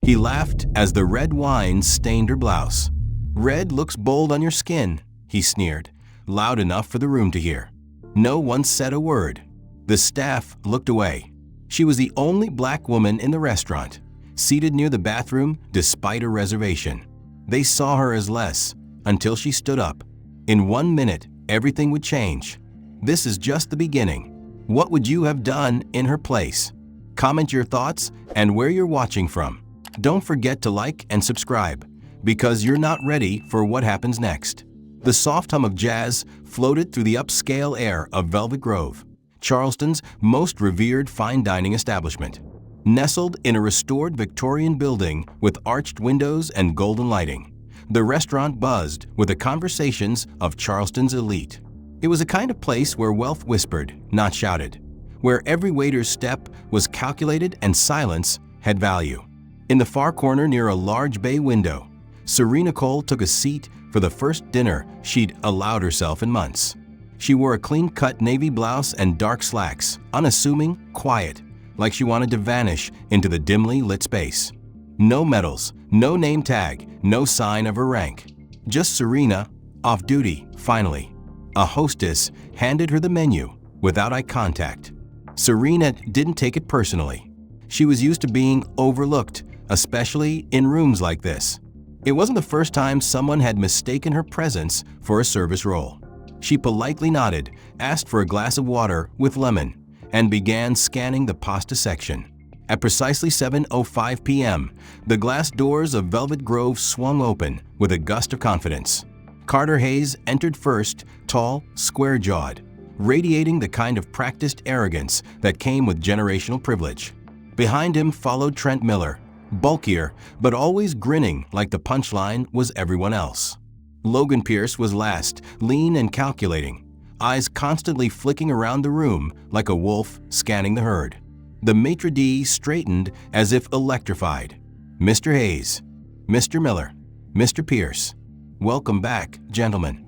He laughed as the red wine stained her blouse. "Red looks bold on your skin," he sneered, loud enough for the room to hear. No one said a word. The staff looked away. She was the only black woman in the restaurant, seated near the bathroom despite a reservation. They saw her as less, until she stood up. In 1 minute, everything would change. This is just the beginning. What would you have done in her place? Comment your thoughts and where you're watching from. Don't forget to like and subscribe, because you're not ready for what happens next. The soft hum of jazz floated through the upscale air of Velvet Grove, Charleston's most revered fine dining establishment. Nestled in a restored Victorian building with arched windows and golden lighting, the restaurant buzzed with the conversations of Charleston's elite. It was a kind of place where wealth whispered, not shouted, where every waiter's step was calculated and silence had value. In the far corner near a large bay window, Serena Cole took a seat for the first dinner she'd allowed herself in months. She wore a clean-cut navy blouse and dark slacks, unassuming, quiet, like she wanted to vanish into the dimly lit space. No medals, no name tag, no sign of her rank. Just Serena, off duty, finally. A hostess handed her the menu without eye contact. Serena didn't take it personally. She was used to being overlooked, especially in rooms like this. It wasn't the first time someone had mistaken her presence for a service role. She politely nodded, asked for a glass of water with lemon, and began scanning the pasta section. At precisely 7:05 p.m., the glass doors of Velvet Grove swung open with a gust of confidence. Carter Hayes entered first, tall, square-jawed, radiating the kind of practiced arrogance that came with generational privilege. Behind him followed Trent Miller, bulkier, but always grinning like the punchline was everyone else. Logan Pierce was last, lean and calculating, eyes constantly flicking around the room like a wolf scanning the herd. The maitre d' straightened as if electrified. "Mr. Hayes, Mr. Miller, Mr. Pierce, welcome back, gentlemen."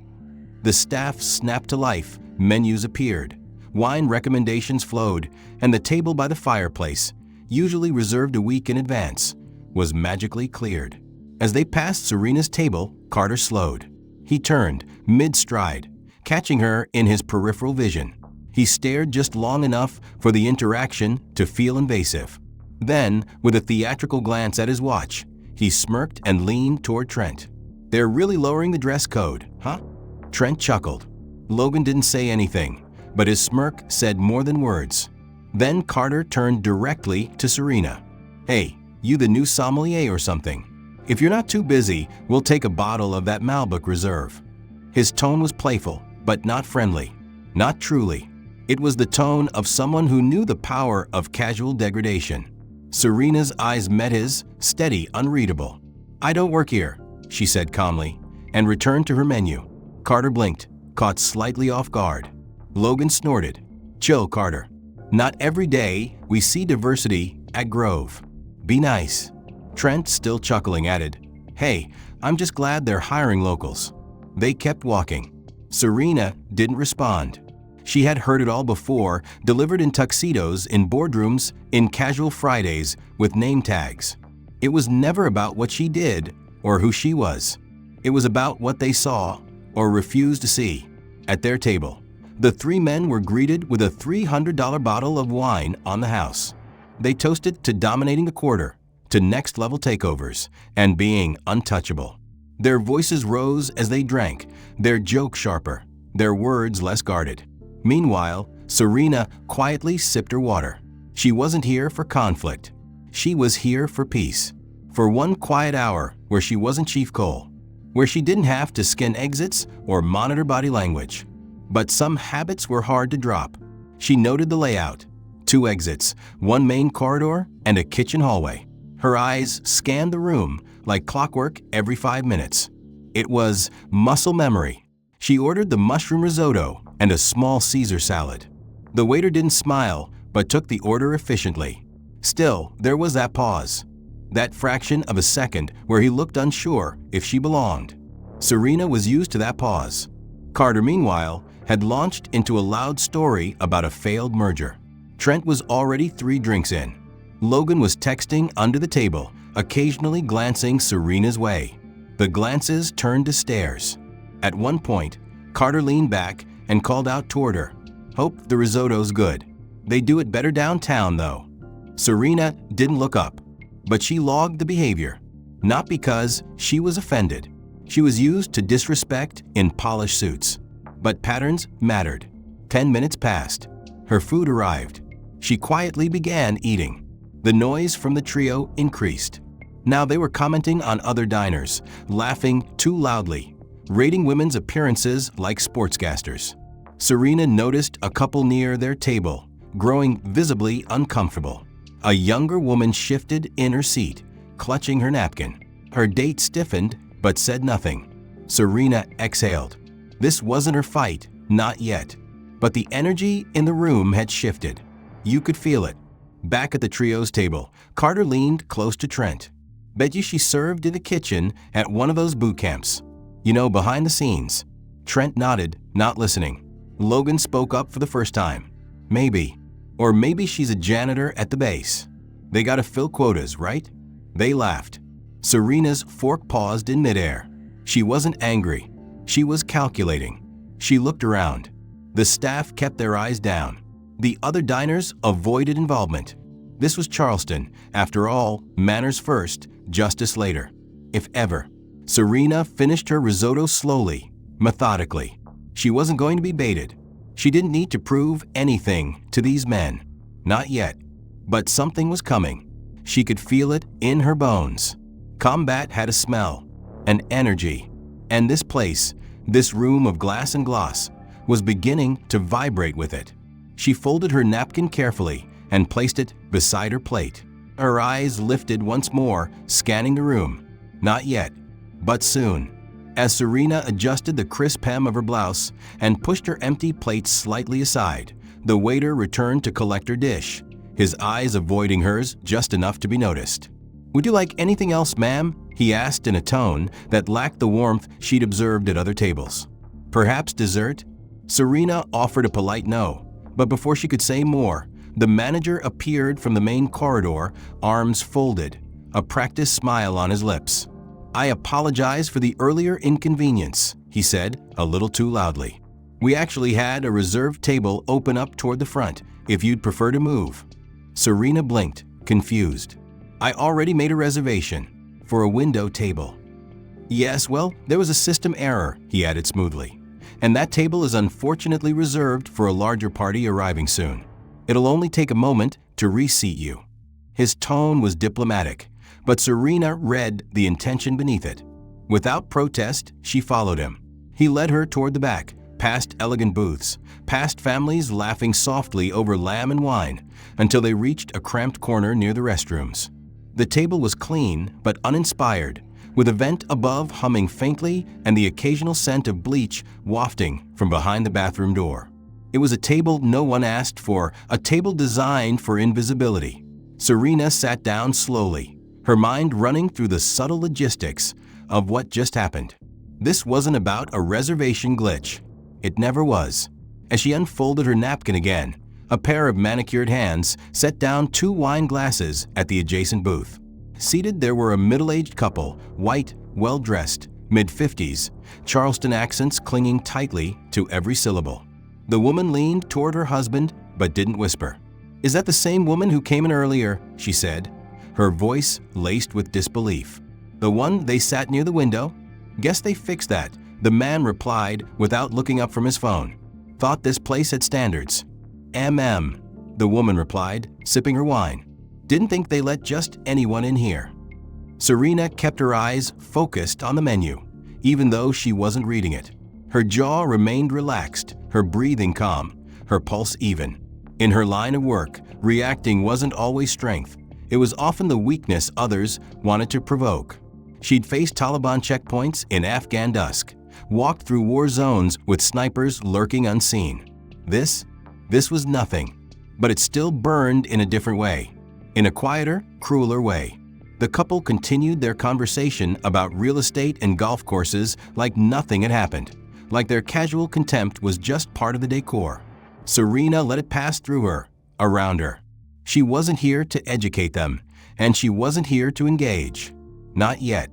The staff snapped to life, menus appeared, wine recommendations flowed, and the table by the fireplace, usually reserved a week in advance, was magically cleared. As they passed Serena's table, Carter slowed. He turned, mid-stride, catching her in his peripheral vision. He stared just long enough for the interaction to feel invasive. Then, with a theatrical glance at his watch, he smirked and leaned toward Trent. "They're really lowering the dress code, huh?" Trent chuckled. Logan didn't say anything, but his smirk said more than words. Then Carter turned directly to Serena. "Hey, you the new sommelier or something? If you're not too busy, we'll take a bottle of that Malbec Reserve." His tone was playful, but not friendly. Not truly. It was the tone of someone who knew the power of casual degradation. Serena's eyes met his, steady, unreadable. "I don't work here," she said calmly, and returned to her menu. Carter blinked, caught slightly off guard. Logan snorted. "Chill, Carter. Not every day we see diversity at Grove. Be nice." Trent, still chuckling, added, "Hey, I'm just glad they're hiring locals." They kept walking. Serena didn't respond. She had heard it all before, delivered in tuxedos, in boardrooms, in casual Fridays with name tags. It was never about what she did or who she was. It was about what they saw or refused to see. At their table, the three men were greeted with a $300 bottle of wine on the house. They toasted to dominating the quarter, to next-level takeovers, and being untouchable. Their voices rose as they drank, their joke sharper, their words less guarded. Meanwhile, Serena quietly sipped her water. She wasn't here for conflict. She was here for peace. For one quiet hour where she wasn't Chief Cole, where she didn't have to scan exits or monitor body language. But some habits were hard to drop. She noted the layout. 2 exits, 1 main corridor, and a kitchen hallway. Her eyes scanned the room like clockwork every 5 minutes. It was muscle memory. She ordered the mushroom risotto and a small Caesar salad. The waiter didn't smile, but took the order efficiently. Still, there was that pause. That fraction of a second where he looked unsure if she belonged. Serena was used to that pause. Carter, meanwhile, had launched into a loud story about a failed merger. Trent was already 3 drinks in. Logan was texting under the table, occasionally glancing Serena's way. The glances turned to stares. At one point, Carter leaned back and called out toward her, "Hope the risotto's good. They do it better downtown, though." Serena didn't look up, but she logged the behavior. Not because she was offended. She was used to disrespect in polished suits. But patterns mattered. 10 minutes passed. Her food arrived. She quietly began eating. The noise from the trio increased. Now they were commenting on other diners, laughing too loudly, rating women's appearances like sportscasters. Serena noticed a couple near their table, growing visibly uncomfortable. A younger woman shifted in her seat, clutching her napkin. Her date stiffened, but said nothing. Serena exhaled. This wasn't her fight, not yet. But the energy in the room had shifted. You could feel it. Back at the trio's table, Carter leaned close to Trent. "Bet you she served in the kitchen at one of those boot camps. You know, behind the scenes." Trent nodded, not listening. Logan spoke up for the first time. "Maybe. Or maybe she's a janitor at the base. They gotta fill quotas, right?" They laughed. Serena's fork paused in midair. She wasn't angry. She was calculating. She looked around. The staff kept their eyes down. The other diners avoided involvement. This was Charleston. After all, manners first, justice later. If ever. Serena finished her risotto slowly, methodically. She wasn't going to be baited. She didn't need to prove anything to these men. Not yet. But something was coming. She could feel it in her bones. Combat had a smell, an energy. And this place, this room of glass and gloss, was beginning to vibrate with it. She folded her napkin carefully and placed it beside her plate. Her eyes lifted once more, scanning the room. Not yet, but soon. As Serena adjusted the crisp hem of her blouse and pushed her empty plate slightly aside, the waiter returned to collect her dish, his eyes avoiding hers just enough to be noticed. "Would you like anything else, ma'am?" he asked in a tone that lacked the warmth she'd observed at other tables. "Perhaps dessert?" Serena offered a polite no, but before she could say more, the manager appeared from the main corridor, arms folded, a practiced smile on his lips. "I apologize for the earlier inconvenience," he said, a little too loudly. "We actually had a reserved table open up toward the front, if you'd prefer to move." Serena blinked, confused. "I already made a reservation for a window table." "Yes, well, there was a system error," he added smoothly. "And that table is unfortunately reserved for a larger party arriving soon. It'll only take a moment to reseat you." His tone was diplomatic, but Serena read the intention beneath it. Without protest, she followed him. He led her toward the back, past elegant booths, past families laughing softly over lamb and wine, until they reached a cramped corner near the restrooms. The table was clean but uninspired, with a vent above humming faintly and the occasional scent of bleach wafting from behind the bathroom door. It was a table no one asked for, a table designed for invisibility. Serena sat down slowly, her mind running through the subtle logistics of what just happened. This wasn't about a reservation glitch. It never was. As she unfolded her napkin again, a pair of manicured hands set down 2 wine glasses at the adjacent booth. Seated there were a middle-aged couple, white, well-dressed, mid-50s, Charleston accents clinging tightly to every syllable. The woman leaned toward her husband but didn't whisper. "Is that the same woman who came in earlier?" she said, her voice laced with disbelief. "The one they sat near the window? Guess they fixed that," the man replied without looking up from his phone. "Thought this place had standards." The woman replied, sipping her wine. "Didn't think they let just anyone in here." Serena kept her eyes focused on the menu, even though she wasn't reading it. Her jaw remained relaxed, her breathing calm, her pulse even. In her line of work, reacting wasn't always strength. It was often the weakness others wanted to provoke. She'd faced Taliban checkpoints in Afghan dusk, walked through war zones with snipers lurking unseen. This was nothing, but it still burned in a different way, in a quieter, crueler way. The couple continued their conversation about real estate and golf courses like nothing had happened, like their casual contempt was just part of the decor. Serena let it pass through her, around her. She wasn't here to educate them, and she wasn't here to engage. Not yet.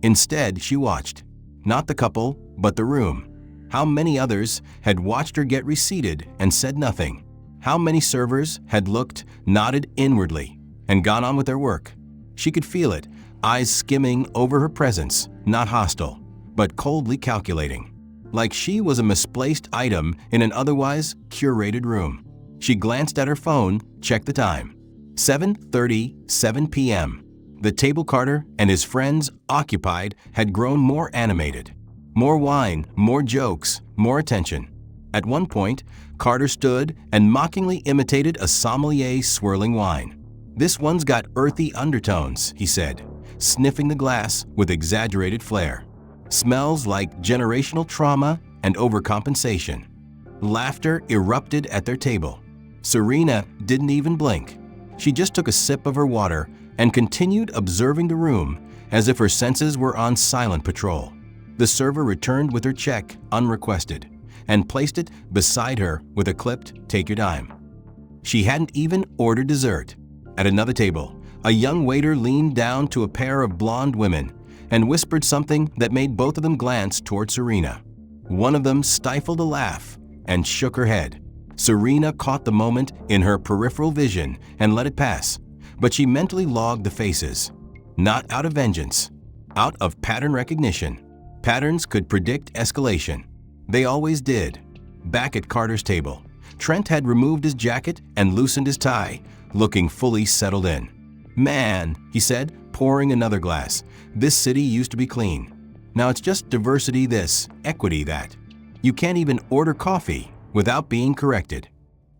Instead, she watched. Not the couple, but the room. How many others had watched her get reseated and said nothing? How many servers had looked, nodded inwardly, and gone on with their work? She could feel it, eyes skimming over her presence, not hostile, but coldly calculating. Like she was a misplaced item in an otherwise curated room. She glanced at her phone, checked the time. 7:37 p.m. The table Carter and his friends occupied had grown more animated. More wine, more jokes, more attention. At one point, Carter stood and mockingly imitated a sommelier swirling wine. "This one's got earthy undertones," he said, sniffing the glass with exaggerated flair. "Smells like generational trauma and overcompensation." Laughter erupted at their table. Serena didn't even blink. She just took a sip of her water and continued observing the room as if her senses were on silent patrol. The server returned with her check unrequested and placed it beside her with a clipped "Take your dime." She hadn't even ordered dessert. At another table, a young waiter leaned down to a pair of blonde women and whispered something that made both of them glance toward Serena. One of them stifled a laugh and shook her head. Serena caught the moment in her peripheral vision and let it pass, but she mentally logged the faces. Not out of vengeance, out of pattern recognition. Patterns could predict escalation. They always did. Back at Carter's table, Trent had removed his jacket and loosened his tie, looking fully settled in. "Man," he said, pouring another glass, "this city used to be clean. Now it's just diversity this, equity that. You can't even order coffee without being corrected."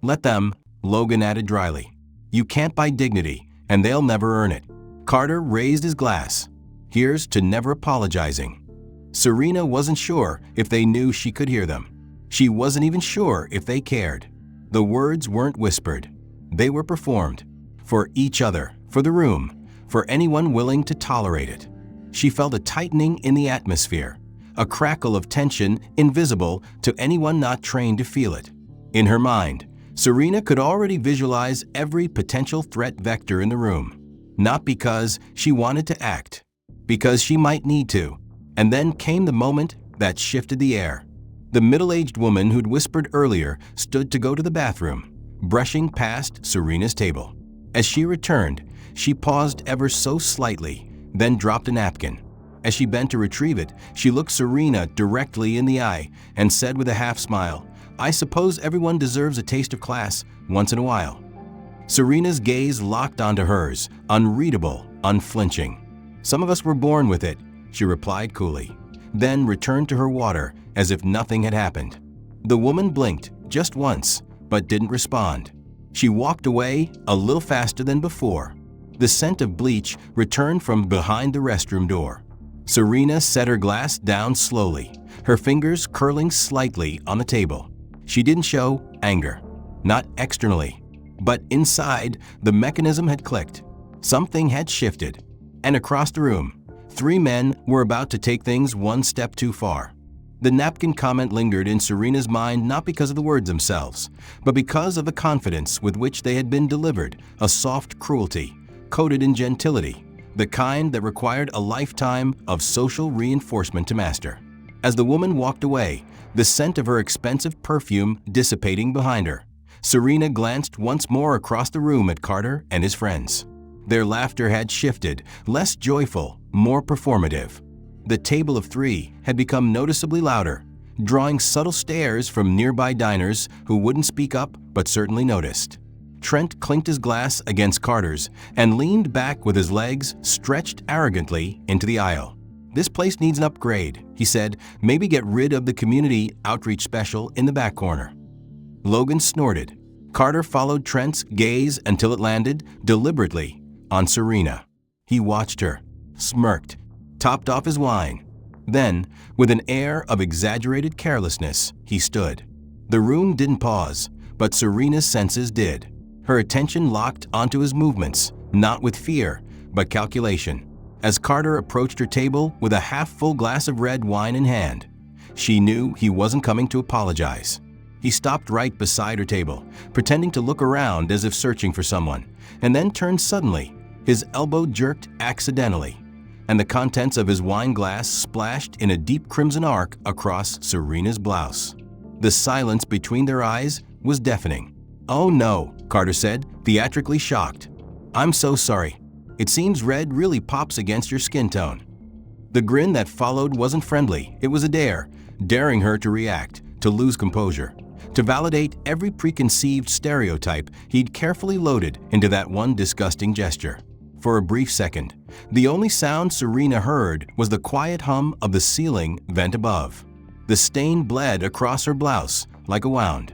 "Let them," Logan added dryly. "You can't buy dignity, and they'll never earn it." Carter raised his glass. "Here's to never apologizing." Serena wasn't sure if they knew she could hear them. She wasn't even sure if they cared. The words weren't whispered. They were performed. For each other, for the room, for anyone willing to tolerate it. She felt a tightening in the atmosphere, a crackle of tension invisible to anyone not trained to feel it. In her mind, Serena could already visualize every potential threat vector in the room. Not because she wanted to act, because she might need to. And then came the moment that shifted the air. The middle-aged woman who'd whispered earlier stood to go to the bathroom, brushing past Serena's table. As she returned, she paused ever so slightly, then dropped a napkin. As she bent to retrieve it, she looked Serena directly in the eye and said with a half smile, "I suppose everyone deserves a taste of class once in a while." Serena's gaze locked onto hers, unreadable, unflinching. "Some of us were born with it," she replied coolly, then returned to her water as if nothing had happened. The woman blinked just once, but didn't respond. She walked away a little faster than before. The scent of bleach returned from behind the restroom door. Serena set her glass down slowly, her fingers curling slightly on the table. She didn't show anger, not externally, but inside the mechanism had clicked. Something had shifted, and across the room, 3 men were about to take things one step too far. The napkin comment lingered in Serena's mind not because of the words themselves, but because of the confidence with which they had been delivered, a soft cruelty, coated in gentility, the kind that required a lifetime of social reinforcement to master. As the woman walked away, the scent of her expensive perfume dissipating behind her, Serena glanced once more across the room at Carter and his friends. Their laughter had shifted, less joyful, more performative. The table of 3 had become noticeably louder, drawing subtle stares from nearby diners who wouldn't speak up but certainly noticed. Trent clinked his glass against Carter's and leaned back with his legs stretched arrogantly into the aisle. "This place needs an upgrade," he said. "Maybe get rid of the community outreach special in the back corner." Logan snorted. Carter followed Trent's gaze until it landed, deliberately, on Serena. He watched her, smirked, topped off his wine. Then, with an air of exaggerated carelessness, he stood. The room didn't pause, but Serena's senses did. Her attention locked onto his movements, not with fear, but calculation. As Carter approached her table with a half-full glass of red wine in hand, she knew he wasn't coming to apologize. He stopped right beside her table, pretending to look around as if searching for someone, and then turned suddenly, His elbow jerked accidentally, and the contents of his wine glass splashed in a deep crimson arc across Serena's blouse. The silence between their eyes was deafening. "Oh no," Carter said, theatrically shocked. "I'm so sorry. It seems red really pops against your skin tone." The grin that followed wasn't friendly. It was a dare, daring her to react, to lose composure, to validate every preconceived stereotype he'd carefully loaded into that one disgusting gesture. For a brief second, the only sound Serena heard was the quiet hum of the ceiling vent above. The stain bled across her blouse like a wound.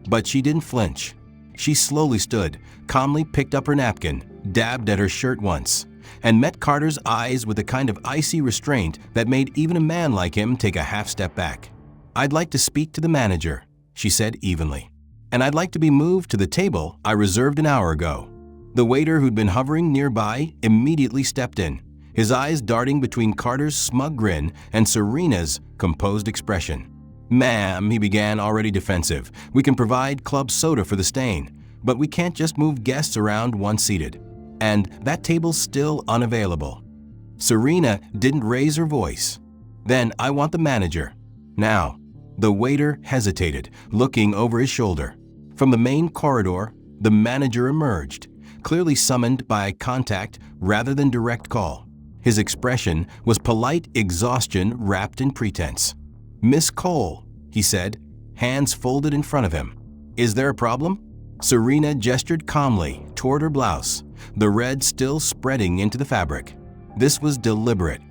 But she didn't flinch. She slowly stood, calmly picked up her napkin, dabbed at her shirt once, and met Carter's eyes with a kind of icy restraint that made even a man like him take a half step back. "I'd like to speak to the manager," she said evenly. "And I'd like to be moved to the table I reserved an hour ago." The waiter who'd been hovering nearby immediately stepped in, his eyes darting between Carter's smug grin and Serena's composed expression. "Ma'am," he began, already defensive, "we can provide club soda for the stain, but we can't just move guests around once seated. And that table's still unavailable." Serena didn't raise her voice. "Then I want the manager. Now." The waiter hesitated, looking over his shoulder. From the main corridor, the manager emerged, clearly summoned by eye contact rather than direct call. His expression was polite exhaustion wrapped in pretense. "Miss Cole," he said, hands folded in front of him. "Is there a problem?" Serena gestured calmly toward her blouse, the red still spreading into the fabric. This was deliberate.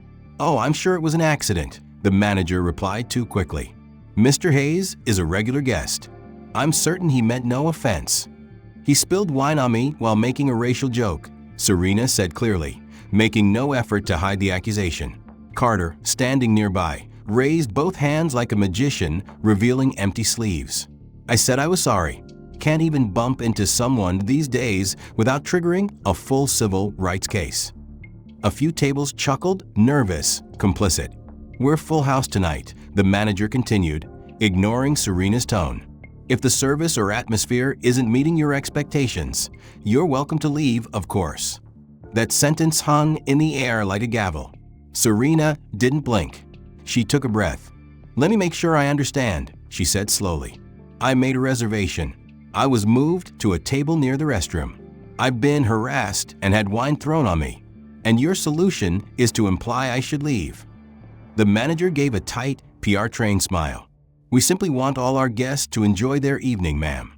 "Oh, I'm sure it was an accident," the manager replied too quickly. "Mr. Hayes is a regular guest. I'm certain he meant no offense." "He spilled wine on me while making a racial joke," Serena said clearly, making no effort to hide the accusation. Carter, standing nearby, raised both hands like a magician, revealing empty sleeves. "I said I was sorry. Can't even bump into someone these days without triggering a full civil rights case." A few tables chuckled, nervous, complicit. "We're full house tonight," the manager continued, ignoring Serena's tone. "If the service or atmosphere isn't meeting your expectations, you're welcome to leave, of course." That sentence hung in the air like a gavel. Serena didn't blink. She took a breath. "Let me make sure I understand," she said slowly. "I made a reservation. I was moved to a table near the restroom. I've been harassed and had wine thrown on me. And your solution is to imply I should leave." The manager gave a tight, PR-trained smile. "We simply want all our guests to enjoy their evening, ma'am."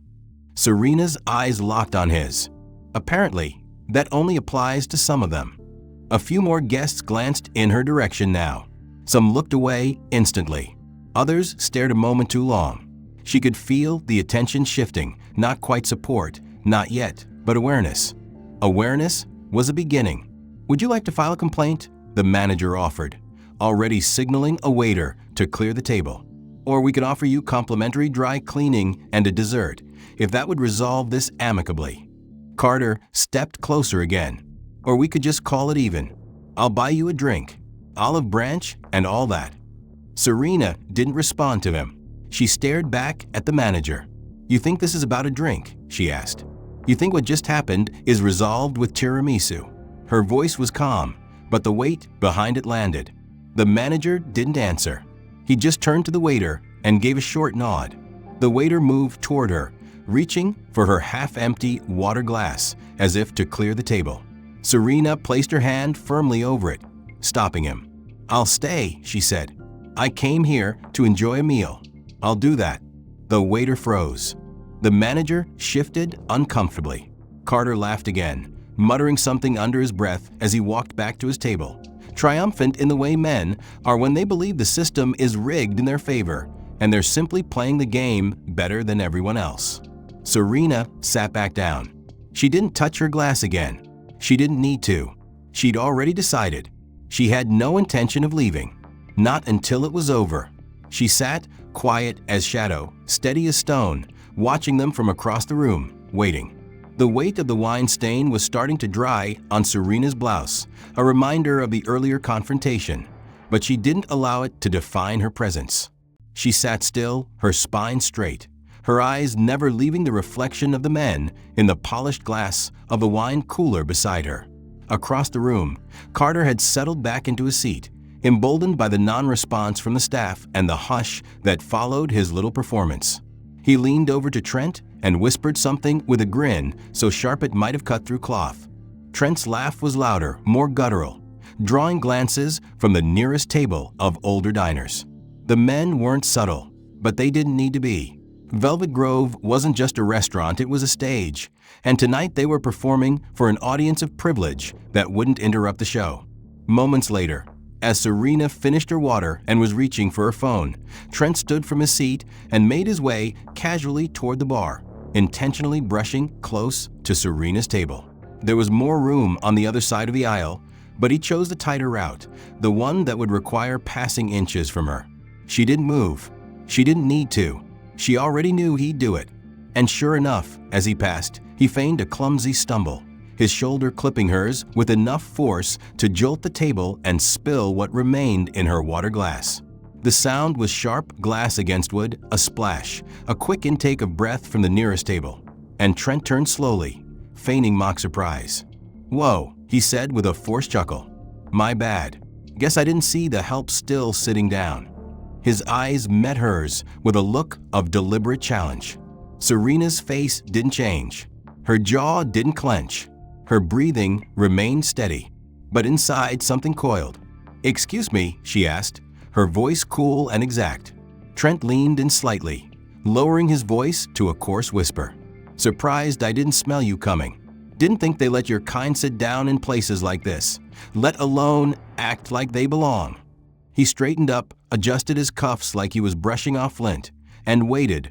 Serena's eyes locked on his. Apparently, that only applies to some of them. A few more guests glanced in her direction now. Some looked away instantly. Others stared a moment too long. She could feel the attention shifting, not quite support, not yet, but awareness. Awareness was a beginning. "Would you like to file a complaint?" the manager offered, already signaling a waiter to clear the table. "Or we could offer you complimentary dry cleaning and a dessert, if that would resolve this amicably." Carter stepped closer again. "Or we could just call it even. I'll buy you a drink, olive branch and all that." Serena didn't respond to him. She stared back at the manager. "You think this is about a drink?" she asked. "You think what just happened is resolved with tiramisu?" Her voice was calm, but the weight behind it landed. The manager didn't answer. He just turned to the waiter and gave a short nod. The waiter moved toward her, reaching for her half-empty water glass as if to clear the table. Serena placed her hand firmly over it, stopping him. "I'll stay," she said. "I came here to enjoy a meal. I'll do that." The waiter froze. The manager shifted uncomfortably. Carter laughed again, muttering something under his breath as he walked back to his table, triumphant in the way men are when they believe the system is rigged in their favor and they're simply playing the game better than everyone else. Serena sat back down. She didn't touch her glass again. She didn't need to. She'd already decided. She had no intention of leaving. Not until it was over. She sat, quiet as shadow, steady as stone, watching them from across the room, waiting. The weight of the wine stain was starting to dry on Serena's blouse, a reminder of the earlier confrontation, but she didn't allow it to define her presence. She sat still, her spine straight, her eyes never leaving the reflection of the men in the polished glass of the wine cooler beside her. Across the room, Carter had settled back into his seat, emboldened by the non-response from the staff and the hush that followed his little performance. He leaned over to Trent and whispered something with a grin so sharp it might have cut through cloth. Trent's laugh was louder, more guttural, drawing glances from the nearest table of older diners. The men weren't subtle, but they didn't need to be. Velvet Grove wasn't just a restaurant, it was a stage, and tonight they were performing for an audience of privilege that wouldn't interrupt the show. Moments later, as Serena finished her water and was reaching for her phone, Trent stood from his seat and made his way casually toward the bar, intentionally brushing close to Serena's table. There was more room on the other side of the aisle, but he chose the tighter route, the one that would require passing inches from her. She didn't move. She didn't need to. She already knew he'd do it. And sure enough, as he passed, he feigned a clumsy stumble, his shoulder clipping hers with enough force to jolt the table and spill what remained in her water glass. The sound was sharp glass against wood, a splash, a quick intake of breath from the nearest table. And Trent turned slowly, feigning mock surprise. "Whoa," he said with a forced chuckle. "My bad. Guess I didn't see the help still sitting down." His eyes met hers with a look of deliberate challenge. Serena's face didn't change. Her jaw didn't clench. Her breathing remained steady. But inside, something coiled. "Excuse me," she asked, her voice cool and exact. Trent leaned in slightly, lowering his voice to a coarse whisper. "Surprised I didn't smell you coming. Didn't think they let your kind sit down in places like this, let alone act like they belong." He straightened up, adjusted his cuffs like he was brushing off lint, and waited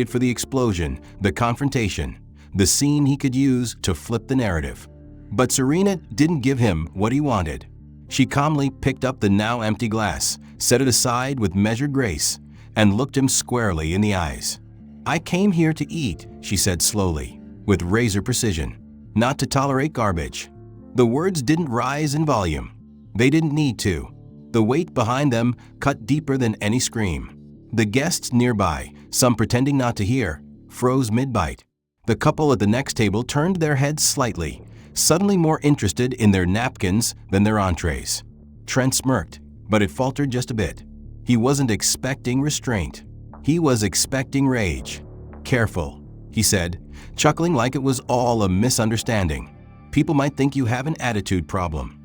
for the explosion, the confrontation, the scene he could use to flip the narrative. But Serena didn't give him what he wanted. She calmly picked up the now empty glass, set it aside with measured grace, and looked him squarely in the eyes. "I came here to eat," she said slowly, with razor precision, "not to tolerate garbage." The words didn't rise in volume. They didn't need to. The weight behind them cut deeper than any scream. The guests nearby, some pretending not to hear, froze mid-bite. The couple at the next table turned their heads slightly, suddenly more interested in their napkins than their entrees. Trent smirked, but it faltered just a bit. He wasn't expecting restraint. He was expecting rage. "Careful," he said, chuckling like it was all a misunderstanding. "People might think you have an attitude problem."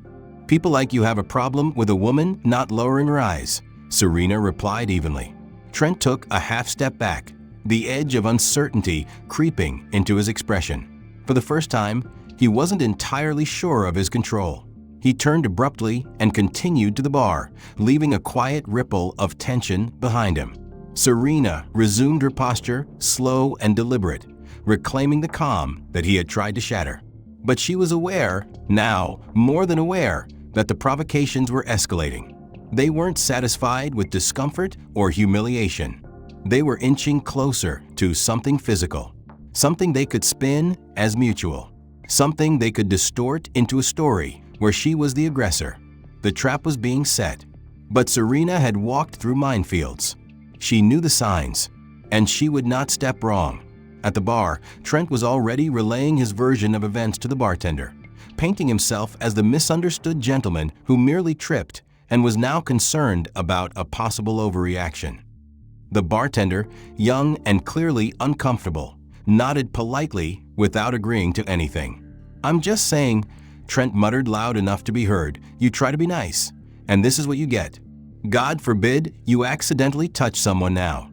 "People like you have a problem with a woman not lowering her eyes," Serena replied evenly. Trent took a half step back, the edge of uncertainty creeping into his expression. For the first time, he wasn't entirely sure of his control. He turned abruptly and continued to the bar, leaving a quiet ripple of tension behind him. Serena resumed her posture, slow and deliberate, reclaiming the calm that he had tried to shatter. But she was aware, now more than aware, that the provocations were escalating. They weren't satisfied with discomfort or humiliation. They were inching closer to something physical, something they could spin as mutual, something they could distort into a story where she was the aggressor. The trap was being set, but Serena had walked through minefields. She knew the signs, and she would not step wrong. At the bar, Trent was already relaying his version of events to the bartender, painting himself as the misunderstood gentleman who merely tripped and was now concerned about a possible overreaction. The bartender, young and clearly uncomfortable, nodded politely without agreeing to anything. "I'm just saying," Trent muttered loud enough to be heard, "you try to be nice, and this is what you get. God forbid you accidentally touch someone now."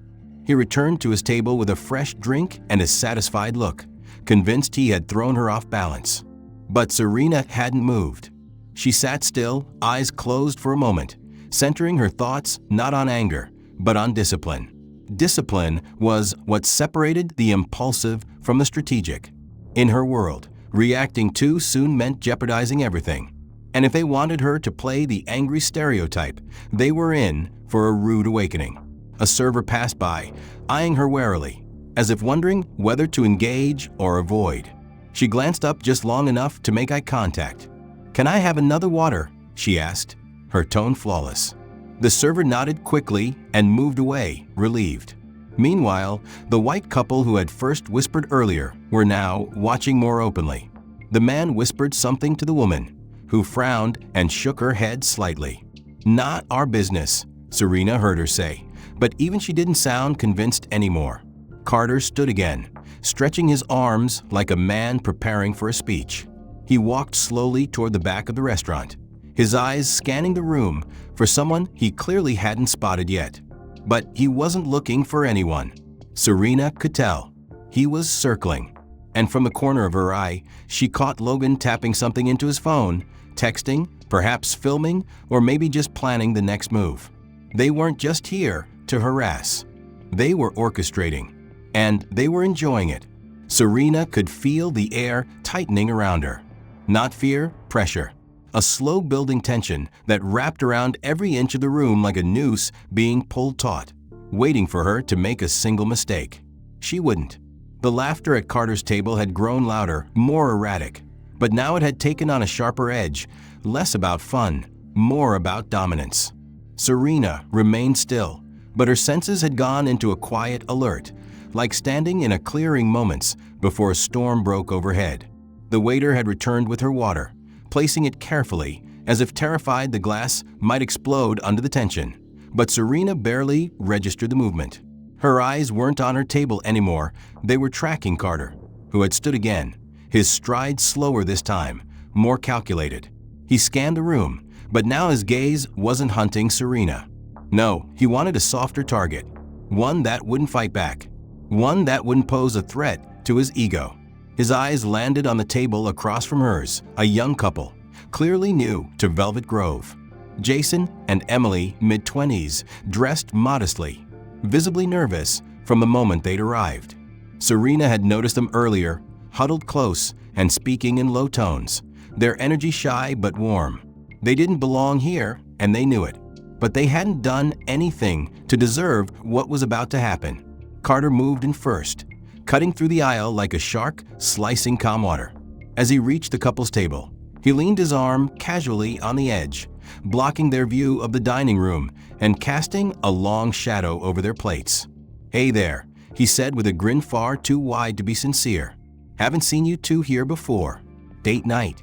He returned to his table with a fresh drink and a satisfied look, convinced he had thrown her off balance. But Serena hadn't moved. She sat still, eyes closed for a moment, centering her thoughts not on anger, but on discipline. Discipline was what separated the impulsive from the strategic. In her world, reacting too soon meant jeopardizing everything. And if they wanted her to play the angry stereotype, they were in for a rude awakening. A server passed by, eyeing her warily, as if wondering whether to engage or avoid. She glanced up just long enough to make eye contact. "Can I have another water?" she asked, her tone flawless. The server nodded quickly and moved away, relieved. Meanwhile, the white couple who had first whispered earlier were now watching more openly. The man whispered something to the woman, who frowned and shook her head slightly. "Not our business," Serena heard her say, but even she didn't sound convinced anymore. Carter stood again, stretching his arms like a man preparing for a speech. He walked slowly toward the back of the restaurant, his eyes scanning the room for someone he clearly hadn't spotted yet. But he wasn't looking for anyone. Serena could tell. He was circling. And from the corner of her eye, she caught Logan tapping something into his phone, texting, perhaps filming, or maybe just planning the next move. They weren't just here to harass. They were orchestrating, and they were enjoying it. Serena could feel the air tightening around her. Not fear, pressure. A slow building tension that wrapped around every inch of the room like a noose being pulled taut, waiting for her to make a single mistake. She wouldn't. The laughter at Carter's table had grown louder, more erratic, but now it had taken on a sharper edge, less about fun, more about dominance. Serena remained still, but her senses had gone into a quiet alert, like standing in a clearing moments before a storm broke overhead. The waiter had returned with her water, placing it carefully, as if terrified the glass might explode under the tension. But Serena barely registered the movement. Her eyes weren't on her table anymore, they were tracking Carter, who had stood again, his stride slower this time, more calculated. He scanned the room, but now his gaze wasn't hunting Serena. No, he wanted a softer target, one that wouldn't fight back, one that wouldn't pose a threat to his ego. His eyes landed on the table across from hers, a young couple, clearly new to Velvet Grove. Jason and Emily, mid-20s, dressed modestly, visibly nervous from the moment they'd arrived. Serena had noticed them earlier, huddled close and speaking in low tones, their energy shy but warm. They didn't belong here, and they knew it, but they hadn't done anything to deserve what was about to happen. Carter moved in first, cutting through the aisle like a shark slicing calm water. As he reached the couple's table, he leaned his arm casually on the edge, blocking their view of the dining room and casting a long shadow over their plates. "Hey there," he said with a grin far too wide to be sincere. "Haven't seen you two here before. Date night?"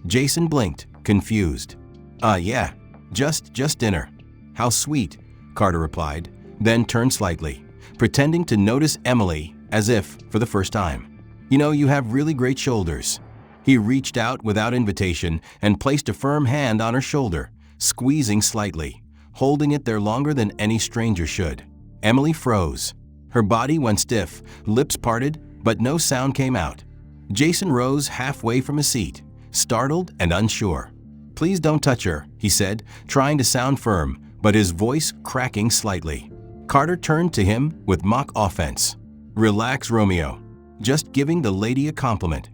Jason blinked, confused. Yeah, just dinner." "How sweet," Carter replied, then turned slightly, pretending to notice Emily as if for the first time. "You know, you have really great shoulders." He reached out without invitation and placed a firm hand on her shoulder, squeezing slightly, holding it there longer than any stranger should. Emily froze. Her body went stiff, lips parted, but no sound came out. Jason rose halfway from his seat, startled and unsure. "Please don't touch her," he said, trying to sound firm, but his voice cracking slightly. Carter turned to him with mock offense. "Relax, Romeo. Just giving the lady a compliment."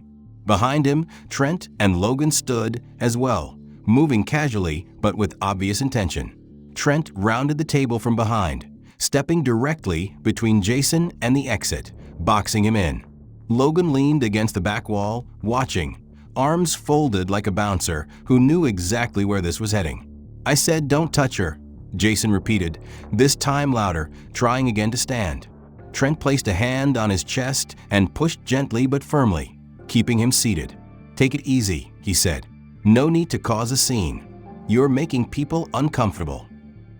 Behind him, Trent and Logan stood as well, moving casually but with obvious intention. Trent rounded the table from behind, stepping directly between Jason and the exit, boxing him in. Logan leaned against the back wall, watching, arms folded like a bouncer who knew exactly where this was heading. "I said don't touch her," Jason repeated, this time louder, trying again to stand. Trent placed a hand on his chest and pushed gently but firmly, keeping him seated. "Take it easy," he said. "No need to cause a scene. You're making people uncomfortable."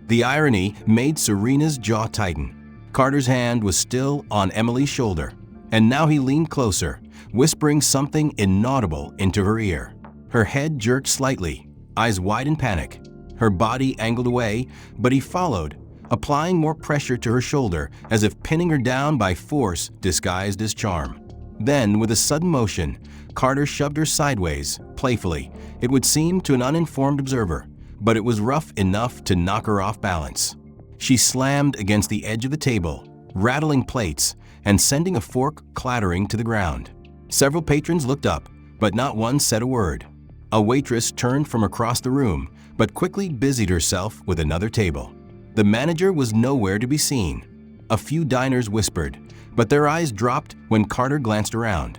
The irony made Serena's jaw tighten. Carter's hand was still on Emily's shoulder, and now he leaned closer, whispering something inaudible into her ear. Her head jerked slightly, eyes wide in panic. Her body angled away, but he followed, applying more pressure to her shoulder as if pinning her down by force disguised as charm. Then, with a sudden motion, Carter shoved her sideways, playfully, it would seem to an uninformed observer, but it was rough enough to knock her off balance. She slammed against the edge of the table, rattling plates and sending a fork clattering to the ground. Several patrons looked up, but not one said a word. A waitress turned from across the room, but quickly busied herself with another table. The manager was nowhere to be seen. A few diners whispered, but their eyes dropped when Carter glanced around,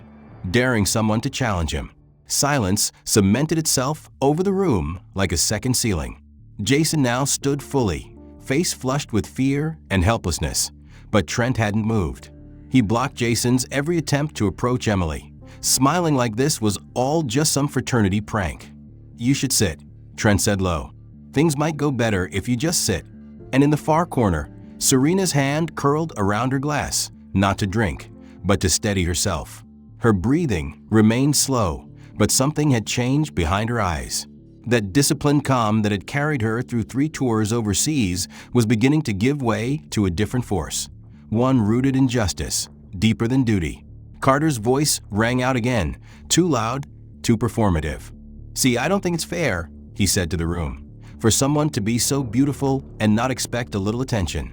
daring someone to challenge him. Silence cemented itself over the room like a second ceiling. Jason now stood fully, face flushed with fear and helplessness, but Trent hadn't moved. He blocked Jason's every attempt to approach Emily, Smiling like this was all just some fraternity prank. "You should sit," Trent said low. "Things might go better if you just sit." And in the far corner, Serena's hand curled around her glass, not to drink, but to steady herself. Her breathing remained slow, but something had changed behind her eyes. That disciplined calm that had carried her through 3 tours overseas was beginning to give way to a different force, one rooted in justice, deeper than duty. Carter's voice rang out again, too loud, too performative. "See, I don't think it's fair," he said to the room, "for someone to be so beautiful and not expect a little attention."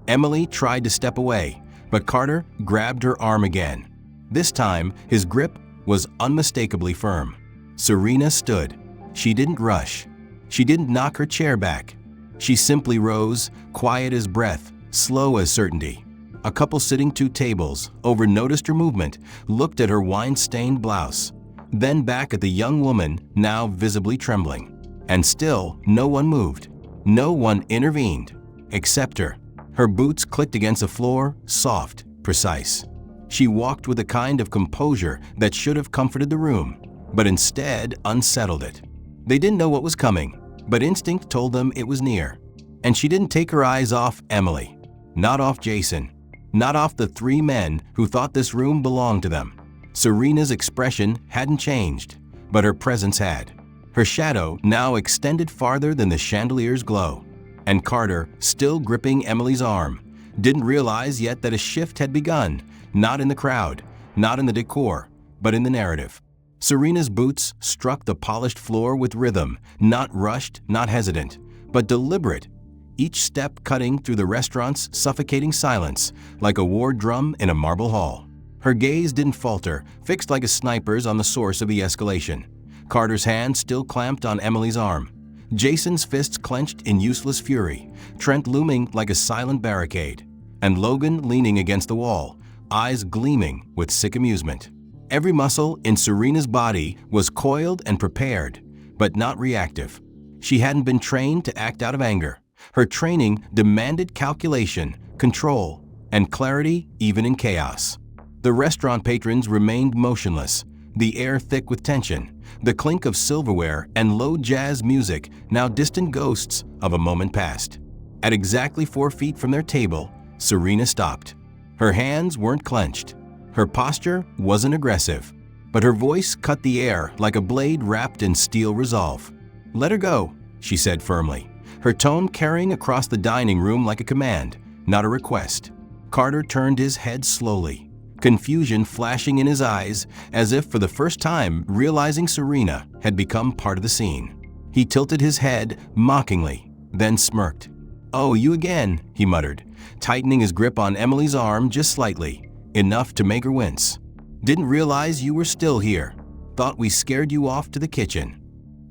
Emily tried to step away, but Carter grabbed her arm again. This time, his grip was unmistakably firm. Serena stood. She didn't rush. She didn't knock her chair back. She simply rose, quiet as breath, slow as certainty. A couple sitting 2 tables over noticed her movement, looked at her wine-stained blouse, then back at the young woman now visibly trembling. And still, no one moved. No one intervened, except her. Her boots clicked against the floor, soft, precise. She walked with a kind of composure that should have comforted the room, but instead unsettled it. They didn't know what was coming, but instinct told them it was near. And she didn't take her eyes off Emily, not off Jason, not off the 3 men who thought this room belonged to them. Serena's expression hadn't changed, but her presence had. Her shadow now extended farther than the chandelier's glow. And Carter, still gripping Emily's arm, didn't realize yet that a shift had begun, not in the crowd, not in the decor, but in the narrative. Serena's boots struck the polished floor with rhythm, not rushed, not hesitant, but deliberate, each step cutting through the restaurant's suffocating silence like a war drum in a marble hall. Her gaze didn't falter, fixed like a sniper's on the source of the escalation. Carter's hand still clamped on Emily's arm. Jason's fists clenched in useless fury, Trent looming like a silent barricade, and Logan leaning against the wall, eyes gleaming with sick amusement. Every muscle in Serena's body was coiled and prepared, but not reactive. She hadn't been trained to act out of anger. Her training demanded calculation, control, and clarity even in chaos. The restaurant patrons remained motionless, the air thick with tension, the clink of silverware and low jazz music now distant ghosts of a moment past. At exactly 4 feet from their table, Serena stopped. Her hands weren't clenched. Her posture wasn't aggressive, but her voice cut the air like a blade wrapped in steel resolve. "Let her go," she said firmly, her tone carrying across the dining room like a command, not a request. Carter turned his head slowly, confusion flashing in his eyes as if for the first time realizing Serena had become part of the scene. He tilted his head mockingly, then smirked. "Oh, you again," he muttered, tightening his grip on Emily's arm just slightly, enough to make her wince. "Didn't realize you were still here. Thought we scared you off to the kitchen."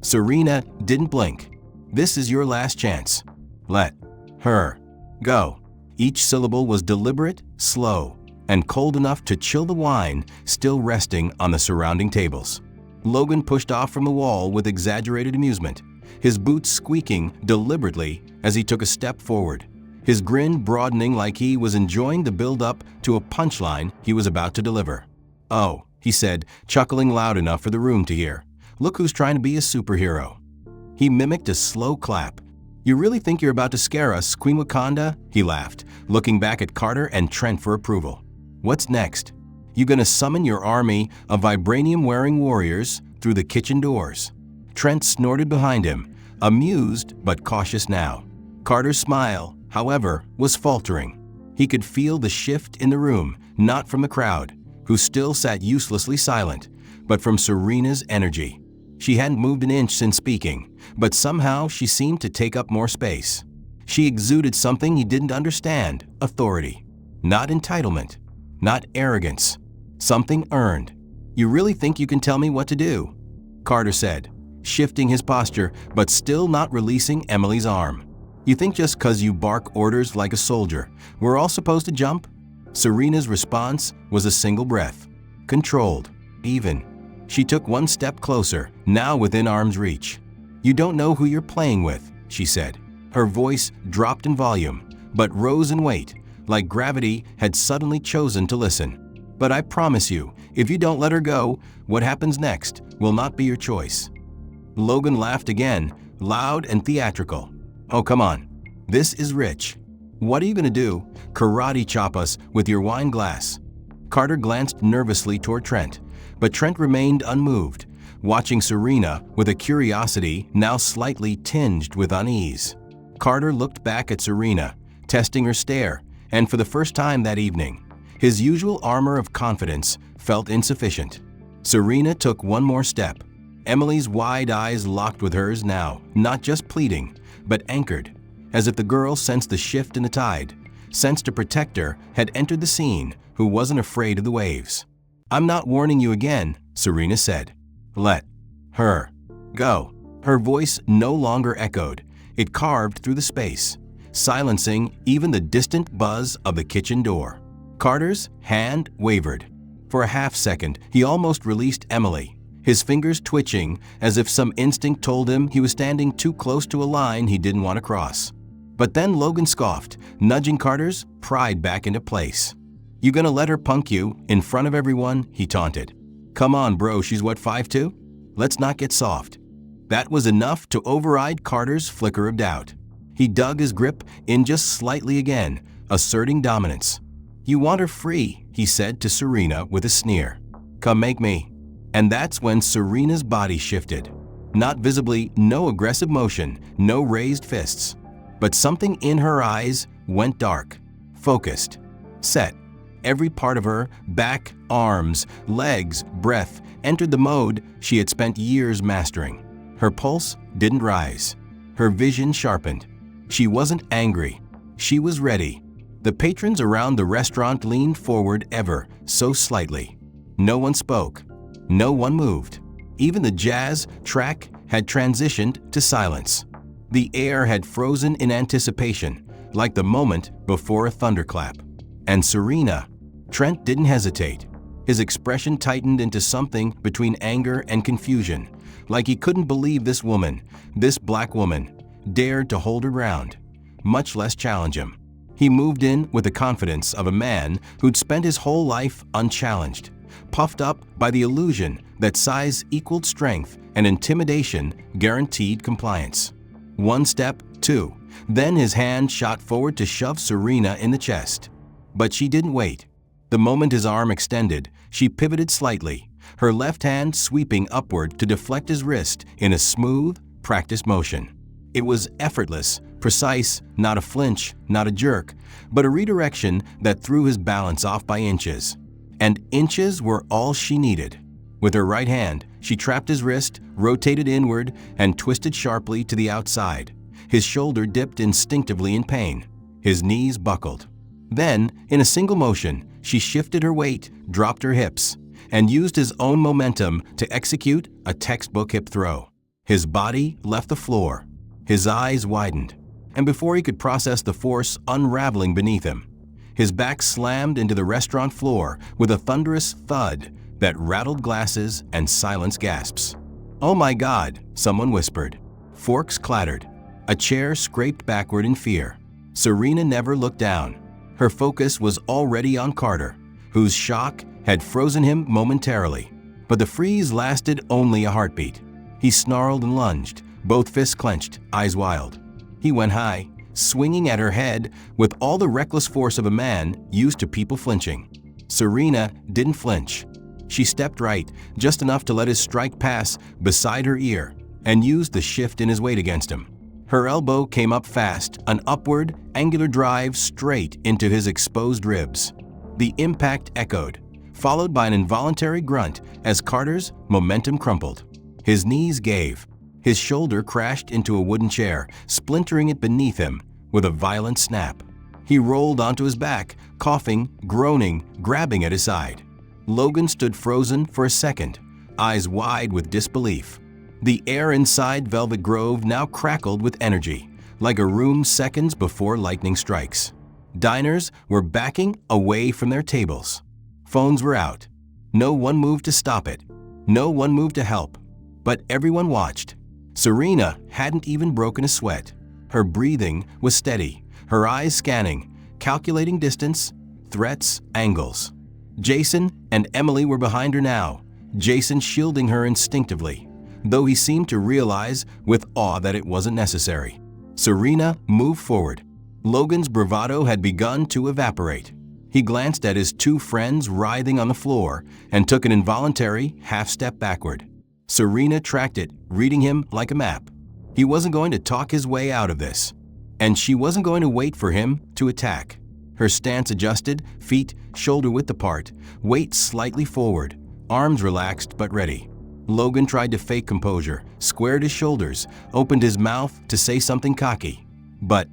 Serena didn't blink. "This is your last chance. Let her go." Each syllable was deliberate, slow, and cold enough to chill the wine still resting on the surrounding tables. Logan pushed off from the wall with exaggerated amusement, his boots squeaking deliberately as he took a step forward, his grin broadening like he was enjoying the build-up to a punchline he was about to deliver. "Oh," he said, chuckling loud enough for the room to hear. "Look who's trying to be a superhero." He mimicked a slow clap. "You really think you're about to scare us, Queen Wakanda?" He laughed, looking back at Carter and Trent for approval. "What's next? You gonna summon your army of vibranium-wearing warriors through the kitchen doors?" Trent snorted behind him, amused but cautious now. Carter's smile, however, was faltering. He could feel the shift in the room, not from the crowd, who still sat uselessly silent, but from Serena's energy. She hadn't moved an inch since speaking, but somehow she seemed to take up more space. She exuded something he didn't understand, authority. Not entitlement, not arrogance, something earned. "You really think you can tell me what to do?" Carter said, shifting his posture but still not releasing Emily's arm. "You think just 'cause you bark orders like a soldier, we're all supposed to jump?" Serena's response was a single breath, controlled, even. She took one step closer, now within arm's reach. "You don't know who you're playing with," she said. Her voice dropped in volume, but rose in weight, like gravity had suddenly chosen to listen. But I promise you, if you don't let her go, what happens next will not be your choice." Logan laughed again, loud and theatrical. "Oh, come on. This is rich. What are you gonna do? Karate chop us with your wine glass?" Carter glanced nervously toward Trent, but Trent remained unmoved, watching Serena with a curiosity now slightly tinged with unease. Carter looked back at Serena, testing her stare, and for the first time that evening, his usual armor of confidence felt insufficient. Serena took one more step. Emily's wide eyes locked with hers now, not just pleading, but anchored, as if the girl sensed the shift in the tide, sensed a protector had entered the scene who wasn't afraid of the waves. "I'm not warning you again," Serena said. "Let her go." Her voice no longer echoed. It carved through the space, silencing even the distant buzz of the kitchen door. Carter's hand wavered. For a half-second, he almost released Emily, his fingers twitching as if some instinct told him he was standing too close to a line he didn't want to cross. But then Logan scoffed, nudging Carter's pride back into place. "You gonna let her punk you in front of everyone?" he taunted. "Come on, bro, she's what, 5'2"? Let's not get soft." That was enough to override Carter's flicker of doubt. He dug his grip in just slightly again, asserting dominance. "You want her free," he said to Serena with a sneer. "Come make me." And that's when Serena's body shifted. Not visibly, no aggressive motion, no raised fists. But something in her eyes went dark, focused, set. Every part of her, back, arms, legs, breath, entered the mode she had spent years mastering. Her pulse didn't rise. Her vision sharpened. She wasn't angry. She was ready. The patrons around the restaurant leaned forward ever so slightly. No one spoke. No one moved. Even the jazz track had transitioned to silence. The air had frozen in anticipation, like the moment before a thunderclap. And Serena, Trent didn't hesitate. His expression tightened into something between anger and confusion, like he couldn't believe this woman, this black woman, dared to hold her ground, much less challenge him. He moved in with the confidence of a man who'd spent his whole life unchallenged, puffed up by the illusion that size equaled strength and intimidation guaranteed compliance. One step, two. Then his hand shot forward to shove Serena in the chest. But she didn't wait. The moment his arm extended, she pivoted slightly, her left hand sweeping upward to deflect his wrist in a smooth, practiced motion. It was effortless, precise, not a flinch, not a jerk, but a redirection that threw his balance off by inches. And inches were all she needed. With her right hand, she trapped his wrist, rotated inward, and twisted sharply to the outside. His shoulder dipped instinctively in pain. His knees buckled. Then, in a single motion, she shifted her weight, dropped her hips, and used his own momentum to execute a textbook hip throw. His body left the floor. His eyes widened. And before he could process the force unraveling beneath him, his back slammed into the restaurant floor with a thunderous thud that rattled glasses and silenced gasps. "Oh my God," someone whispered. Forks clattered. A chair scraped backward in fear. Serena never looked down. Her focus was already on Carter, whose shock had frozen him momentarily. But the freeze lasted only a heartbeat. He snarled and lunged, both fists clenched, eyes wild. He went high, swinging at her head with all the reckless force of a man used to people flinching. Serena didn't flinch. She stepped right, just enough to let his strike pass beside her ear, and used the shift in his weight against him. Her elbow came up fast, an upward, angular drive straight into his exposed ribs. The impact echoed, followed by an involuntary grunt as Carter's momentum crumpled. His knees gave. His shoulder crashed into a wooden chair, splintering it beneath him with a violent snap. He rolled onto his back, coughing, groaning, grabbing at his side. Logan stood frozen for a second, eyes wide with disbelief. The air inside Velvet Grove now crackled with energy, like a room seconds before lightning strikes. Diners were backing away from their tables. Phones were out. No one moved to stop it. No one moved to help. But everyone watched. Serena hadn't even broken a sweat. Her breathing was steady, her eyes scanning, calculating distance, threats, angles. Jason and Emily were behind her now, Jason shielding her instinctively, though he seemed to realize with awe that it wasn't necessary. Serena moved forward. Logan's bravado had begun to evaporate. He glanced at his two friends writhing on the floor and took an involuntary half-step backward. Serena tracked it, reading him like a map. He wasn't going to talk his way out of this, and she wasn't going to wait for him to attack. Her stance adjusted, feet shoulder-width apart, weight slightly forward, arms relaxed but ready. Logan tried to fake composure, squared his shoulders, opened his mouth to say something cocky. But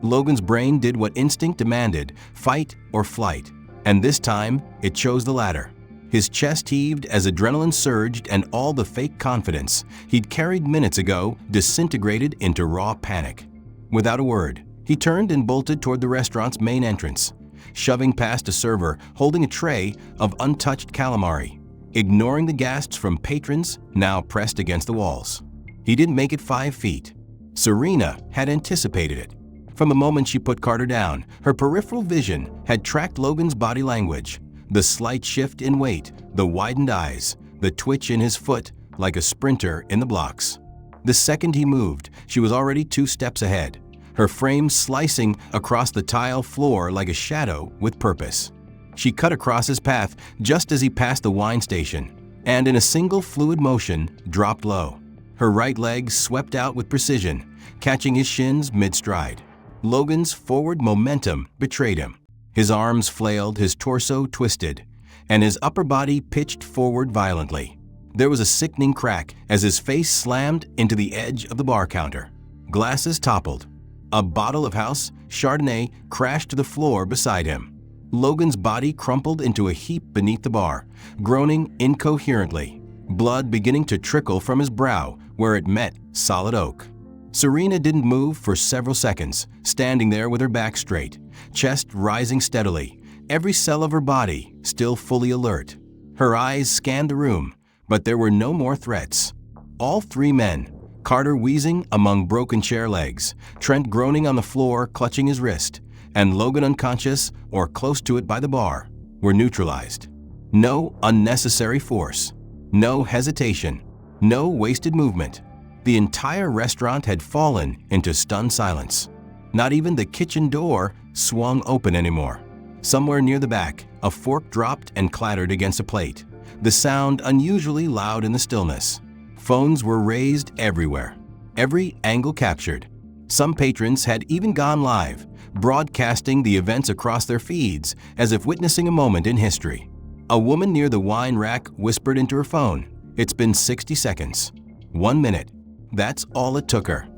Logan's brain did what instinct demanded, fight or flight, and this time it chose the latter. His chest heaved as adrenaline surged and all the fake confidence he'd carried minutes ago disintegrated into raw panic. Without a word, he turned and bolted toward the restaurant's main entrance, shoving past a server holding a tray of untouched calamari, ignoring the gasps from patrons now pressed against the walls. He didn't make it 5 feet. Serena had anticipated it. From the moment she put Carter down, her peripheral vision had tracked Logan's body language, the slight shift in weight, the widened eyes, the twitch in his foot like a sprinter in the blocks. The second he moved, she was already 2 steps ahead, her frame slicing across the tile floor like a shadow with purpose. She cut across his path just as he passed the wine station, and in a single fluid motion, dropped low. Her right leg swept out with precision, catching his shins mid-stride. Logan's forward momentum betrayed him. His arms flailed, his torso twisted, and his upper body pitched forward violently. There was a sickening crack as his face slammed into the edge of the bar counter. Glasses toppled. A bottle of House Chardonnay crashed to the floor beside him. Logan's body crumpled into a heap beneath the bar, groaning incoherently, blood beginning to trickle from his brow where it met solid oak. Serena didn't move for several seconds, standing there with her back straight, chest rising steadily, every cell of her body still fully alert. Her eyes scanned the room, but there were no more threats. All 3 men, Carter wheezing among broken chair legs, Trent groaning on the floor clutching his wrist, and Logan unconscious or close to it by the bar, were neutralized. No unnecessary force, no hesitation, no wasted movement. The entire restaurant had fallen into stunned silence. Not even the kitchen door swung open anymore. Somewhere near the back, a fork dropped and clattered against a plate, the sound unusually loud in the stillness. Phones were raised everywhere, every angle captured. Some patrons had even gone live, broadcasting the events across their feeds as if witnessing a moment in history. A woman near the wine rack whispered into her phone, "It's been 60 seconds. 1 minute. That's all it took her."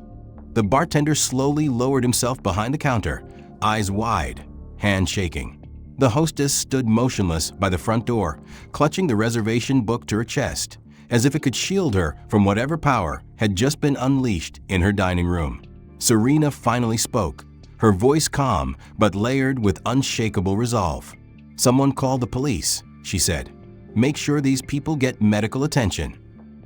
The bartender slowly lowered himself behind the counter, eyes wide, hand shaking. The hostess stood motionless by the front door, clutching the reservation book to her chest, as if it could shield her from whatever power had just been unleashed in her dining room. Serena finally spoke, her voice calm but layered with unshakable resolve. "Someone call the police," she said. "Make sure these people get medical attention."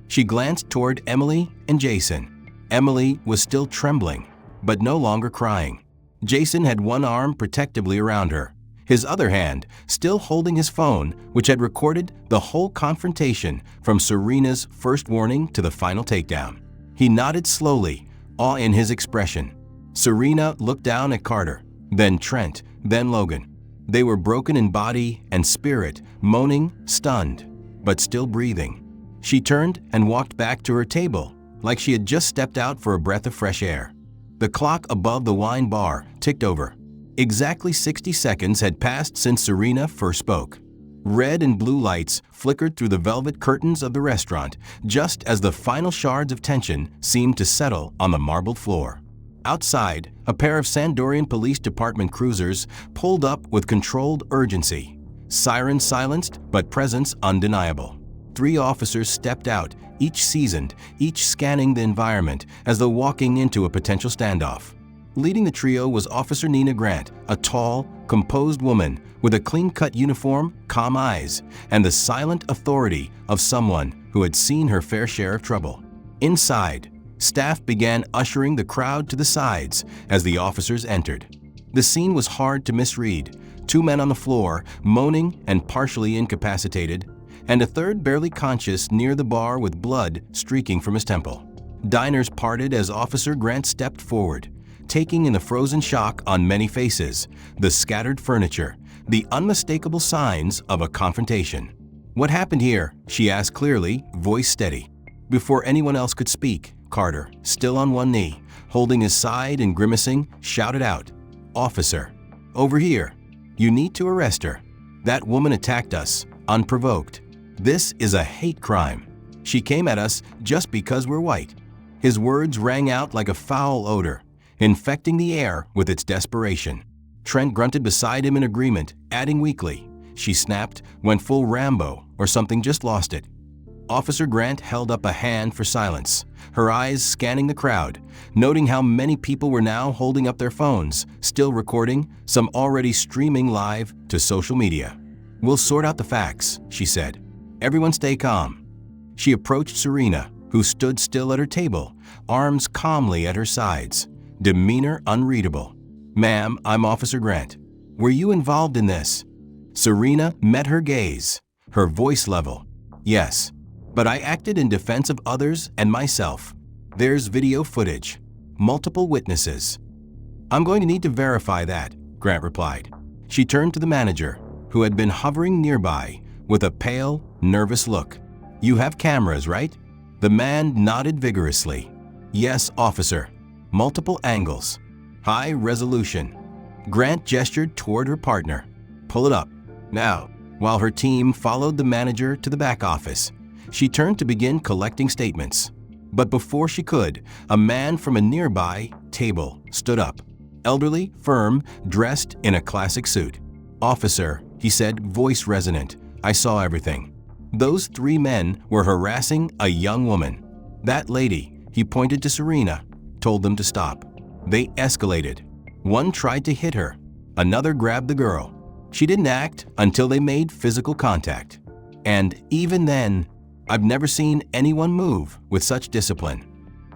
She glanced toward Emily and Jason. Emily was still trembling, but no longer crying. Jason had one arm protectively around her, his other hand still holding his phone, which had recorded the whole confrontation from Serena's first warning to the final takedown. He nodded slowly, awe in his expression. Serena looked down at Carter, then Trent, then Logan. They were broken in body and spirit, moaning, stunned, but still breathing. She turned and walked back to her table, like she had just stepped out for a breath of fresh air. The clock above the wine bar ticked over. Exactly 60 seconds had passed since Serena first spoke. Red and blue lights flickered through the velvet curtains of the restaurant just as the final shards of tension seemed to settle on the marbled floor. Outside, a pair of Sandorian Police Department cruisers pulled up with controlled urgency. Sirens silenced, but presence undeniable. 3 officers stepped out, each seasoned, each scanning the environment as though walking into a potential standoff. Leading the trio was Officer Nina Grant, a tall, composed woman with a clean-cut uniform, calm eyes, and the silent authority of someone who had seen her fair share of trouble. Inside, staff began ushering the crowd to the sides as the officers entered. The scene was hard to misread. 2 men on the floor, moaning and partially incapacitated, and a third barely conscious near the bar with blood streaking from his temple. Diners parted as Officer Grant stepped forward, taking in the frozen shock on many faces, the scattered furniture, the unmistakable signs of a confrontation. "What happened here?" she asked clearly, voice steady. Before anyone else could speak, Carter, still on one knee, holding his side and grimacing, shouted out, "Officer, over here. You need to arrest her. That woman attacked us, unprovoked. This is a hate crime. She came at us just because we're white." His words rang out like a foul odor, infecting the air with its desperation. Trent grunted beside him in agreement, adding weakly, "She snapped, went full Rambo, or something, just lost it." Officer Grant held up a hand for silence, her eyes scanning the crowd, noting how many people were now holding up their phones, still recording, some already streaming live to social media. "We'll sort out the facts," she said. "Everyone stay calm." She approached Serena, who stood still at her table, arms calmly at her sides, demeanor unreadable. "Ma'am, I'm Officer Grant. Were you involved in this?" Serena met her gaze, her voice level. "Yes, but I acted in defense of others and myself. There's video footage, multiple witnesses." "I'm going to need to verify that," Grant replied. She turned to the manager, who had been hovering nearby, with a pale, nervous look. "You have cameras, right?" The man nodded vigorously. "Yes, officer. Multiple angles. High resolution." Grant gestured toward her partner. "Pull it up. Now." While her team followed the manager to the back office, she turned to begin collecting statements. But before she could, a man from a nearby table stood up. Elderly, firm, dressed in a classic suit. "Officer," he said, voice resonant, "I saw everything. Those 3 men were harassing a young woman. That lady," he pointed to Serena, "told them to stop. They escalated. One tried to hit her. Another grabbed the girl. She didn't act until they made physical contact. And even then, I've never seen anyone move with such discipline."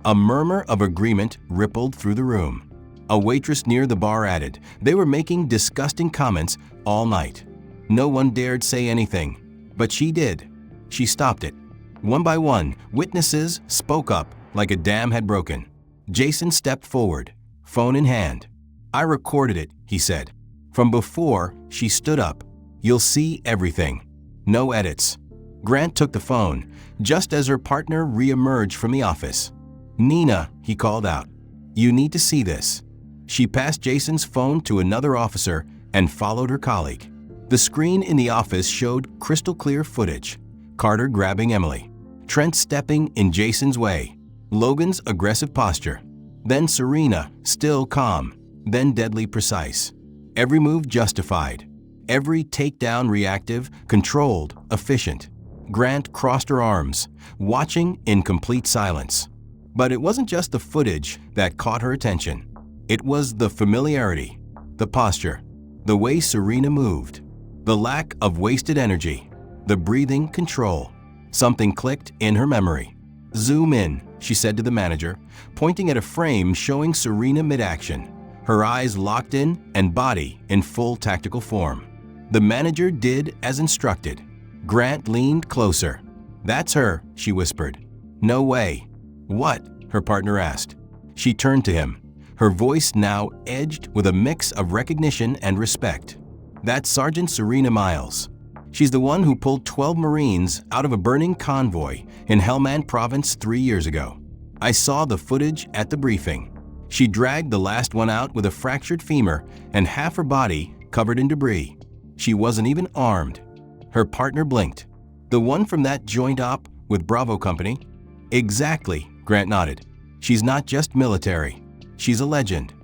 A murmur of agreement rippled through the room. A waitress near the bar added, "They were making disgusting comments all night." No one dared say anything, but she did. She stopped it. One by one, witnesses spoke up like a dam had broken. Jason stepped forward, phone in hand. "I recorded it," he said. From before she stood up. "You'll see everything. No edits." Grant took the phone, just as her partner re-emerged from the office. "Nina," he called out, "you need to see this." She passed Jason's phone to another officer and followed her colleague. The screen in the office showed crystal clear footage. Carter grabbing Emily, Trent stepping in Jason's way, Logan's aggressive posture, then Serena, still calm, then deadly precise. Every move justified, every takedown reactive, controlled, efficient. Grant crossed her arms, watching in complete silence. But it wasn't just the footage that caught her attention. It was the familiarity, the posture, the way Serena moved, the lack of wasted energy, the breathing control. Something clicked in her memory. "Zoom in," she said to the manager, pointing at a frame showing Serena mid-action, her eyes locked in and body in full tactical form. The manager did as instructed. Grant leaned closer. "That's her," she whispered. "No way." "What?" her partner asked. She turned to him, her voice now edged with a mix of recognition and respect. "That's Sergeant Serena Miles. She's the one who pulled 12 Marines out of a burning convoy in Helmand Province 3 years ago. I saw the footage at the briefing. She dragged the last one out with a fractured femur and half her body covered in debris. She wasn't even armed." Her partner blinked. "The one from that joint op with Bravo Company?" "Exactly," Grant nodded. "She's not just military. She's a legend."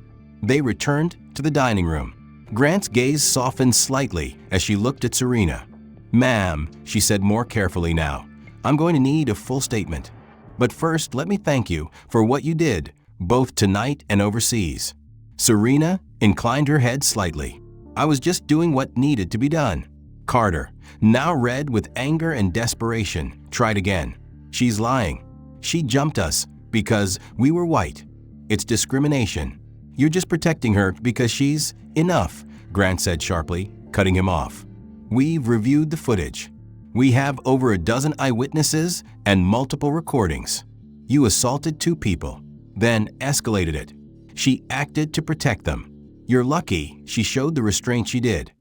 They returned to the dining room. Grant's gaze softened slightly as she looked at Serena. "Ma'am," she said more carefully now, "I'm going to need a full statement. But first, let me thank you for what you did, both tonight and overseas." Serena inclined her head slightly. "I was just doing what needed to be done." Carter, now red with anger and desperation, tried again. "She's lying. She jumped us because we were white. It's discrimination. You're just protecting her because she's..." "Enough," Grant said sharply, cutting him off. "We've reviewed the footage. We have over a dozen eyewitnesses and multiple recordings. You assaulted 2 people, then escalated it. She acted to protect them. You're lucky she showed the restraint she did."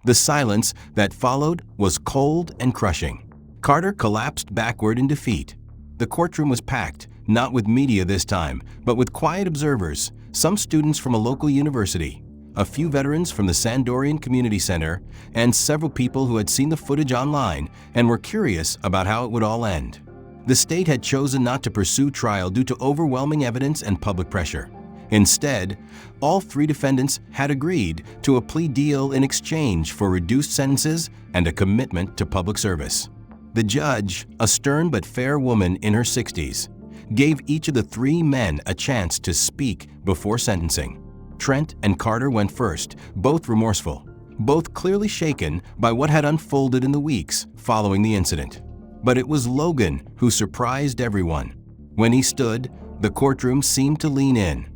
The silence that followed was cold and crushing. Carter collapsed backward in defeat. The courtroom was packed, not with media this time, but with quiet observers, some students from a local university, a few veterans from the Sandorian Community Center, and several people who had seen the footage online and were curious about how it would all end. The state had chosen not to pursue trial due to overwhelming evidence and public pressure. Instead, all 3 defendants had agreed to a plea deal in exchange for reduced sentences and a commitment to public service. The judge, a stern but fair woman in her 60s, gave each of the 3 men a chance to speak before sentencing. Trent and Carter went first, both remorseful, both clearly shaken by what had unfolded in the weeks following the incident. But it was Logan who surprised everyone. When he stood, the courtroom seemed to lean in.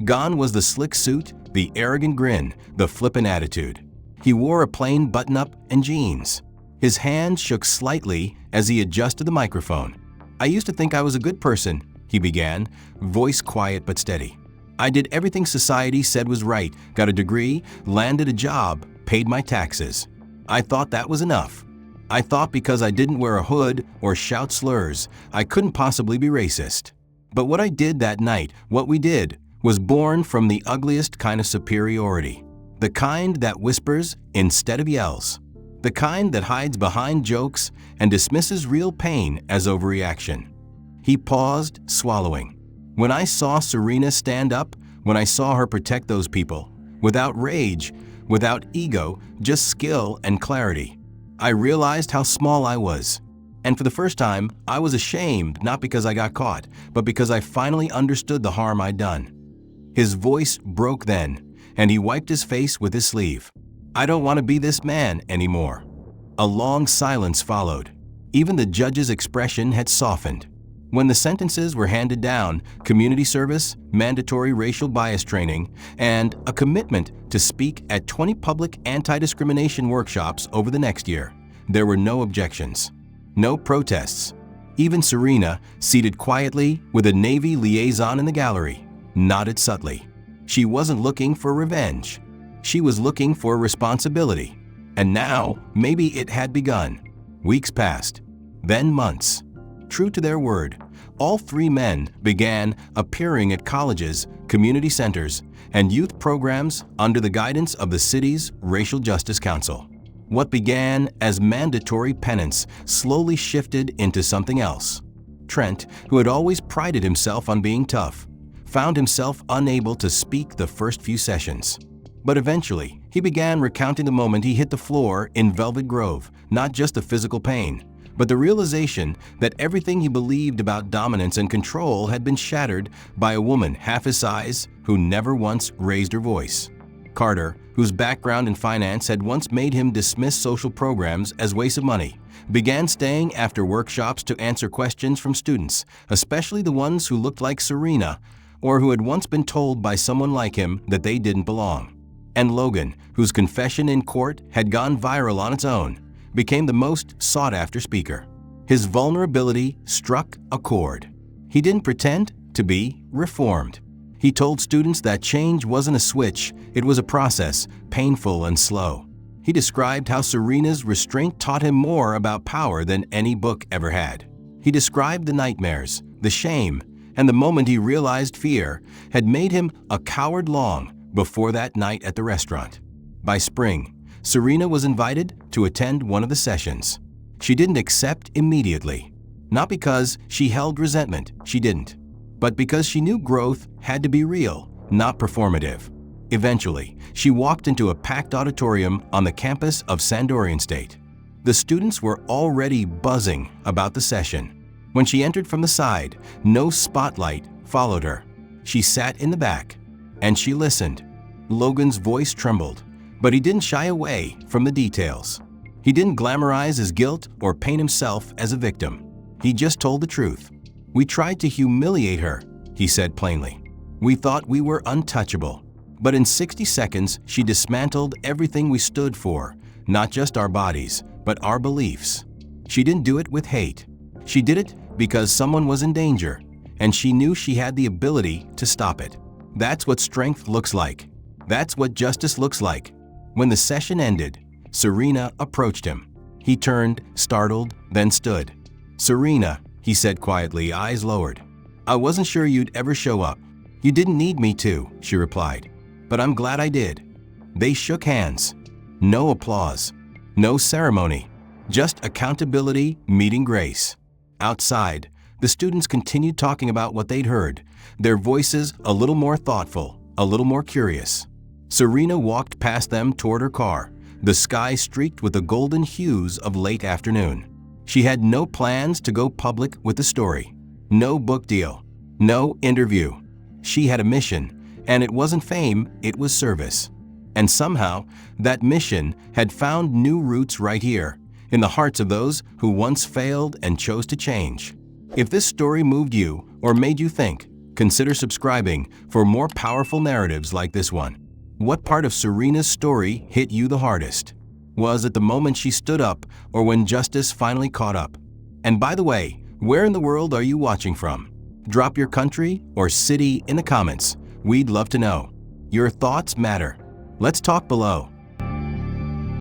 Gone was the slick suit, the arrogant grin, the flippant attitude. He wore a plain button-up and jeans. His hand shook slightly as he adjusted the microphone. "I used to think I was a good person," he began, voice quiet but steady. "I did everything society said was right, got a degree, landed a job, paid my taxes. I thought that was enough. I thought because I didn't wear a hood or shout slurs, I couldn't possibly be racist. But what I did that night, what we did, was born from the ugliest kind of superiority. The kind that whispers instead of yells. The kind that hides behind jokes and dismisses real pain as overreaction." He paused, swallowing. "When I saw Serena stand up, when I saw her protect those people, without rage, without ego, just skill and clarity, I realized how small I was. And for the first time, I was ashamed, not because I got caught, but because I finally understood the harm I'd done." His voice broke then, and he wiped his face with his sleeve. "I don't want to be this man anymore." A long silence followed. Even the judge's expression had softened. When the sentences were handed down, community service, mandatory racial bias training, and a commitment to speak at 20 public anti-discrimination workshops over the next year, there were no objections, no protests. Even Serena, seated quietly with a Navy liaison in the gallery, nodded subtly. She wasn't looking for revenge. She was looking for responsibility. And now, maybe it had begun. Weeks passed, then months. True to their word, all 3 men began appearing at colleges, community centers, and youth programs under the guidance of the city's Racial Justice Council. What began as mandatory penance slowly shifted into something else. Trent, who had always prided himself on being tough, found himself unable to speak the first few sessions. But eventually, he began recounting the moment he hit the floor in Velvet Grove, not just the physical pain, but the realization that everything he believed about dominance and control had been shattered by a woman half his size who never once raised her voice. Carter, whose background in finance had once made him dismiss social programs as waste of money, began staying after workshops to answer questions from students, especially the ones who looked like Serena or who had once been told by someone like him that they didn't belong. And Logan, whose confession in court had gone viral on its own, became the most sought-after speaker. His vulnerability struck a chord. He didn't pretend to be reformed. He told students that change wasn't a switch, it was a process, painful and slow. He described how Serena's restraint taught him more about power than any book ever had. He described the nightmares, the shame, and the moment he realized fear had made him a coward long before that night at the restaurant. By spring, Serena was invited to attend one of the sessions. She didn't accept immediately. Not because she held resentment, she didn't, but because she knew growth had to be real, not performative. Eventually, she walked into a packed auditorium on the campus of Sandorian State. The students were already buzzing about the session. When she entered from the side, no spotlight followed her. She sat in the back, and she listened. Logan's voice trembled, but he didn't shy away from the details. He didn't glamorize his guilt or paint himself as a victim. He just told the truth. "We tried to humiliate her," he said plainly. "We thought we were untouchable. But in 60 seconds, she dismantled everything we stood for, not just our bodies, but our beliefs. She didn't do it with hate. She did it because someone was in danger, and she knew she had the ability to stop it. That's what strength looks like. That's what justice looks like. When the session ended, Serena approached him. He turned, startled, then stood. "Serena," he said quietly, eyes lowered. "I wasn't sure you'd ever show up." "You didn't need me to," she replied. "But I'm glad I did." They shook hands. No applause. No ceremony. Just accountability meeting grace. Outside, the students continued talking about what they'd heard, their voices a little more thoughtful, a little more curious. Serena walked past them toward her car, the sky streaked with the golden hues of late afternoon. She had no plans to go public with the story. No book deal. No interview. She had a mission, and it wasn't fame, it was service. And somehow, that mission had found new roots right here, in the hearts of those who once failed and chose to change. If this story moved you or made you think, consider subscribing for more powerful narratives like this one. What part of Serena's story hit you the hardest? Was it the moment she stood up or when justice finally caught up? And by the way, where in the world are you watching from? Drop your country or city in the comments. We'd love to know. Your thoughts matter. Let's talk below.